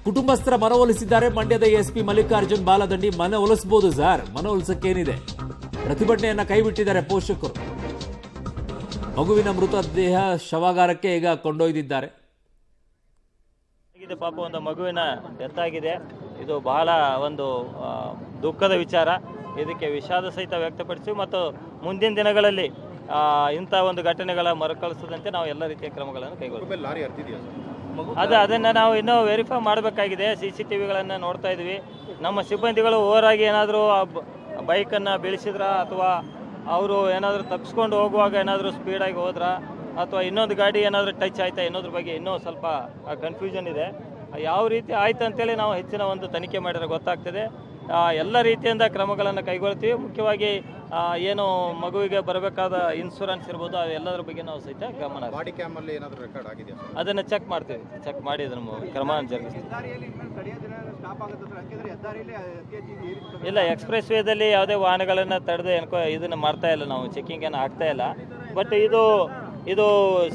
ಕುಟುಂಬಸ್ಥರ ಮನವೊಲಿಸಿದ್ದಾರೆ ಮಂಡ್ಯದ SP Mallikarjun Baladandi. ಮನವೊಲಿಸಬಹುದು sir, ಮನವೊಲಿಸಕ್ಕೇನಿದೆ? ಪ್ರತಿಭಟನೆಯನ್ನ ಕೈಬಿಟ್ಟಿದ್ದಾರೆ ಪೋಷಕರು. ಮಗುವಿನ ಮೃತದೇಹ ಶವಾಗಾರಕ್ಕೆ ಈಗ ಕೊಂಡೊಯ್ದಿದ್ದಾರೆ. ಪಾಪ ಒಂದು ಮಗುವಿನ ಡೆತ್ ಆಗಿದೆ. ಇದು ಬಹಳ ಒಂದು ದುಃಖದ ವಿಚಾರ. ಇದಕ್ಕೆ ವಿಷಾದ ಸಹಿತ ವ್ಯಕ್ತಪಡಿಸಿ ಮತ್ತು ಮುಂದಿನ ದಿನಗಳಲ್ಲಿ ಇಂಥ ಒಂದು ಘಟನೆಗಳ ಮರುಕಳಿಸದಂತೆ ನಾವು ಎಲ್ಲ ರೀತಿಯ ಕ್ರಮಗಳನ್ನು ಕೈಗೊಳ್ಳುತ್ತೇವೆ. ಅದನ್ನು ನಾವು ಇನ್ನೂ ವೆರಿಫೈ ಮಾಡಬೇಕಾಗಿದೆ. CCTVಗಳನ್ನು ನೋಡ್ತಾ ಇದ್ವಿ. ನಮ್ಮ ಸಿಬ್ಬಂದಿಗಳು ಓವರಾಗಿ ಏನಾದರೂ ಬೈಕನ್ನು ಬೀಳಿಸಿದ್ರ ಅಥವಾ ಅವರು ಏನಾದರೂ ತಪ್ಪಿಸ್ಕೊಂಡು ಹೋಗುವಾಗ ಏನಾದರೂ ಸ್ಪೀಡಾಗಿ ಹೋದ್ರ ಅಥವಾ ಇನ್ನೊಂದು ಗಾಡಿ ಏನಾದರೂ ಟಚ್ ಆಯ್ತಾ ಅನ್ನೋದ್ರ ಬಗ್ಗೆ ಇನ್ನೂ ಸ್ವಲ್ಪ ಕನ್ಫ್ಯೂಷನ್ ಇದೆ. ಯಾವ ರೀತಿ ಆಯ್ತು ಅಂತೇಳಿ ನಾವು ಹೆಚ್ಚಿನ ಒಂದು ತನಿಖೆ ಮಾಡಿದ್ರೆ ಗೊತ್ತಾಗ್ತದೆ. ಎಲ್ಲ ರೀತಿಯಿಂದ ಕ್ರಮಗಳನ್ನು ಕೈಗೊಳ್ತೀವಿ. ಮುಖ್ಯವಾಗಿ ಏನು ಮಗುವಿಗೆ ಬರಬೇಕಾದ ಇನ್ಶೂರೆನ್ಸ್ ಇರ್ಬೋದು ಎಲ್ಲದರ ಬಗ್ಗೆ ನಾವು ಸಹಿತ ಗಮನ ಅದನ್ನು ಚೆಕ್ ಮಾಡ್ತೀವಿ. ಚೆಕ್ ಮಾಡಿ ಅದನ್ನು ಕ್ರಮ ಜರುಗಿಸ್ತೀವಿ. ಇಲ್ಲ, ಎಕ್ಸ್ಪ್ರೆಸ್ ವೇದಲ್ಲಿ ಯಾವುದೇ ವಾಹನಗಳನ್ನು ತಡೆದು ಇದನ್ನು ಮಾಡ್ತಾ ಇಲ್ಲ, ನಾವು ಚೆಕಿಂಗ್ ಏನು ಆಗ್ತಾ ಇಲ್ಲ. ಬಟ್ ಇದು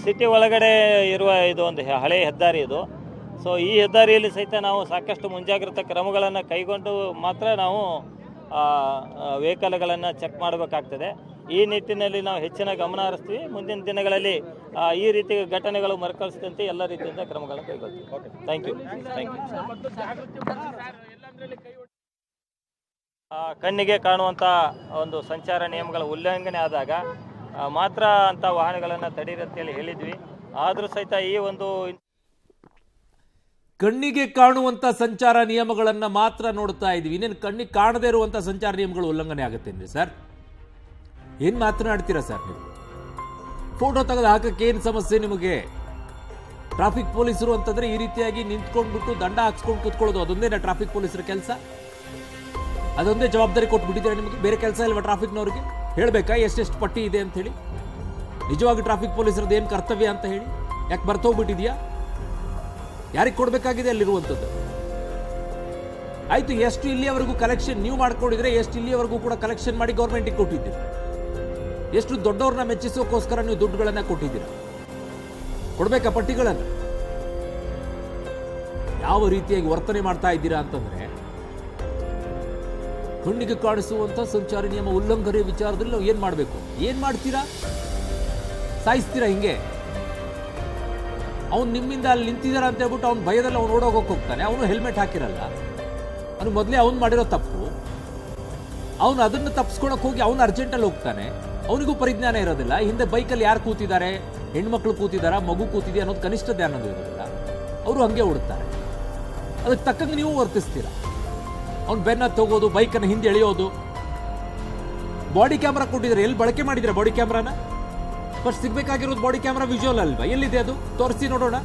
ಸಿಟಿ ಒಳಗಡೆ ಇರುವ ಇದು ಒಂದು ಹಳೆಯ ಹೆದ್ದಾರಿ ಇದು. ಸೊ ಈ ಹೆದ್ದಾರಿಯಲ್ಲಿ ಸಹಿತ ನಾವು ಸಾಕಷ್ಟು ಮುಂಜಾಗ್ರತಾ ಕ್ರಮಗಳನ್ನು ಕೈಗೊಂಡು ಮಾತ್ರ ನಾವು ವೆಹಿಕಲ್ಗಳನ್ನು ಚೆಕ್ ಮಾಡಬೇಕಾಗ್ತದೆ. ಈ ನಿಟ್ಟಿನಲ್ಲಿ ನಾವು ಹೆಚ್ಚಿನ ಗಮನ ಹರಿಸ್ತೀವಿ. ಮುಂದಿನ ದಿನಗಳಲ್ಲಿ ಈ ರೀತಿ ಘಟನೆಗಳು ಮರುಕಳಿಸಿದಂತೆ ಎಲ್ಲ ರೀತಿಯಿಂದ ಕ್ರಮಗಳನ್ನು ಕೈಗೊಳ್ತೀವಿ. Thank you. ಕಣ್ಣಿಗೆ ಕಾಣುವಂಥ ಒಂದು ಸಂಚಾರ ನಿಯಮಗಳ ಉಲ್ಲಂಘನೆ ಆದಾಗ ಮಾತ್ರ ಅಂಥ ವಾಹನಗಳನ್ನು ತಡೀರಿ ಅಂತೇಳಿ ಹೇಳಿದ್ವಿ. ಆದರೂ ಸಹಿತ ಈ ಒಂದು ಕಣ್ಣಿಗೆ ಕಾಣುವಂತ ಸಂಚಾರ ನಿಯಮಗಳನ್ನ ಮಾತ್ರ ನೋಡ್ತಾ ಇದೀವಿ. ಇನ್ನೇನು ಕಣ್ಣಿಗೆ ಕಾಣದೇ ಇರುವಂತ ಸಂಚಾರ ನಿಯಮಗಳು ಉಲ್ಲಂಘನೆ ಆಗುತ್ತೇನ್ರಿ ಸರ್? ಏನ್ ಮಾತನಾಡ್ತೀರಾ ಸರ್ ನೀವು? ಫೋಟೋ ತೆಗೆದು ಹಾಕಕ್ಕೆ ಏನ್ ಸಮಸ್ಯೆ ನಿಮಗೆ? ಟ್ರಾಫಿಕ್ ಪೊಲೀಸರು ಅಂತಂದ್ರೆ ಈ ರೀತಿಯಾಗಿ ನಿಂತ್ಕೊಂಡ್ಬಿಟ್ಟು ದಂಡ ಹಾಕ್ಸ್ಕೊಂಡು ಕೂತ್ಕೊಳ್ಳೋದು ಅದೊಂದೇನ ಟ್ರಾಫಿಕ್ ಪೊಲೀಸರ ಕೆಲಸ? ಅದೊಂದೇ ಜವಾಬ್ದಾರಿ ಕೊಟ್ಬಿಟ್ಟಿದ್ದಾರೆ ನಿಮಗೆ? ಬೇರೆ ಕೆಲಸ ಇಲ್ವಾ ಟ್ರಾಫಿಕ್ನವ್ರಿಗೆ? ಹೇಳ್ಬೇಕಾ ಎಷ್ಟೆಷ್ಟು ಪಟ್ಟಿ ಇದೆ ಅಂತ ಹೇಳಿ? ನಿಜವಾಗಿ ಟ್ರಾಫಿಕ್ ಪೊಲೀಸರದ್ದು ಏನು ಕರ್ತವ್ಯ ಅಂತ ಹೇಳಿ ಯಾಕೆ ಬರ್ತೋಗ್ಬಿಟ್ಟಿದ್ಯಾ? ಯಾರಿಗೆ ಕೊಡಬೇಕಾಗಿದೆ ಅಲ್ಲಿರುವಂಥದ್ದು? ಆಯ್ತು, ಎಷ್ಟು ಇಲ್ಲಿಯವರೆಗೂ ಕಲೆಕ್ಷನ್ ನೀವು ಮಾಡ್ಕೊಂಡಿದ್ರೆ ಎಷ್ಟು ಇಲ್ಲಿಯವರೆಗೂ ಕೂಡ ಕಲೆಕ್ಷನ್ ಮಾಡಿ ಗೌರ್ಮೆಂಟಿಗೆ ಕೊಟ್ಟಿದ್ದೀರಾ? ಎಷ್ಟು ದೊಡ್ಡವ್ರನ್ನ ಮೆಚ್ಚಿಸೋಕ್ಕೋಸ್ಕರ ನೀವು ದುಡ್ಡುಗಳನ್ನ ಕೊಟ್ಟಿದ್ದೀರಾ? ಕೊಡ್ಬೇಕಾ ಪಟ್ಟಿಗಳನ್ನು? ಯಾವ ರೀತಿಯಾಗಿ ವರ್ತನೆ ಮಾಡ್ತಾ ಇದ್ದೀರಾ ಅಂತಂದ್ರೆ, ಕಣ್ಣಿಗೆ ಕಾಣಿಸುವಂತ ಸಂಚಾರಿ ನಿಯಮ ಉಲ್ಲಂಘನೆ ವಿಚಾರದಲ್ಲಿ ನಾವು ಏನ್ ಮಾಡಬೇಕು? ಏನ್ ಮಾಡ್ತೀರಾ? ಸಾಯಿಸ್ತೀರಾ ಹಿಂಗೆ? ಅವ್ನು ನಿಮ್ಮಿಂದ ಅಲ್ಲಿ ನಿಂತಿದಾರ ಅಂತ ಹೇಳ್ಬಿಟ್ಟು ಅವ್ನು ಭಯದಲ್ಲಿ ಅವ್ನು ಓಡೋಗೋಕೆ ಹೋಗ್ತಾನೆ. ಅವನು ಹೆಲ್ಮೆಟ್ ಹಾಕಿರಲ್ಲ, ಅವನು ಮೊದಲೇ ಅವ್ನು ಮಾಡಿರೋ ತಪ್ಪು. ಅವನು ಅದನ್ನು ತಪ್ಪಿಸ್ಕೊಳಕ್ ಹೋಗಿ ಅವನು ಅರ್ಜೆಂಟಲ್ಲಿ ಹೋಗ್ತಾನೆ. ಅವನಿಗೂ ಪರಿಜ್ಞಾನ ಇರೋದಿಲ್ಲ. ಹಿಂದೆ ಬೈಕಲ್ಲಿ ಯಾರು ಕೂತಿದ್ದಾರೆ, ಹೆಣ್ಮಕ್ಳು ಕೂತಿದಾರ, ಮಗು ಕೂತಿದೆ ಅನ್ನೋದು ಕನಿಷ್ಠ ಜ್ಞಾನದ್ದು ಇರೋದಿಲ್ಲ. ಅವರು ಹಂಗೆ ಓಡುತ್ತಾರೆ. ಅದಕ್ಕೆ ತಕ್ಕಂಗೆ ನೀವು ವರ್ತಿಸ್ತೀರಾ. ಅವ್ನು ಬೆನ್ನತ್ತು ಹೋಗೋದು, ಬೈಕನ್ನು ಹಿಂದೆ ಎಳೆಯೋದು. ಬಾಡಿ ಕ್ಯಾಮ್ರಾ ಕೊಟ್ಟಿದ್ರೆ ಎಲ್ಲಿ ಬಳಕೆ ಮಾಡಿದ್ರೆ ಬಾಡಿ ಕ್ಯಾಮ್ರಾನ? ಫಸ್ಟ್ ಸಿಗ್ಬೇಕಾಗಿರೋದು ಬಾಡಿ ಕ್ಯಾಮ್ರಾ ವಿಜುವಲ್ ಅಲ್ವಾ? ಎಲ್ಲಿದೆ ಅದು? ತೋರಿಸಿ ನೋಡೋಣ.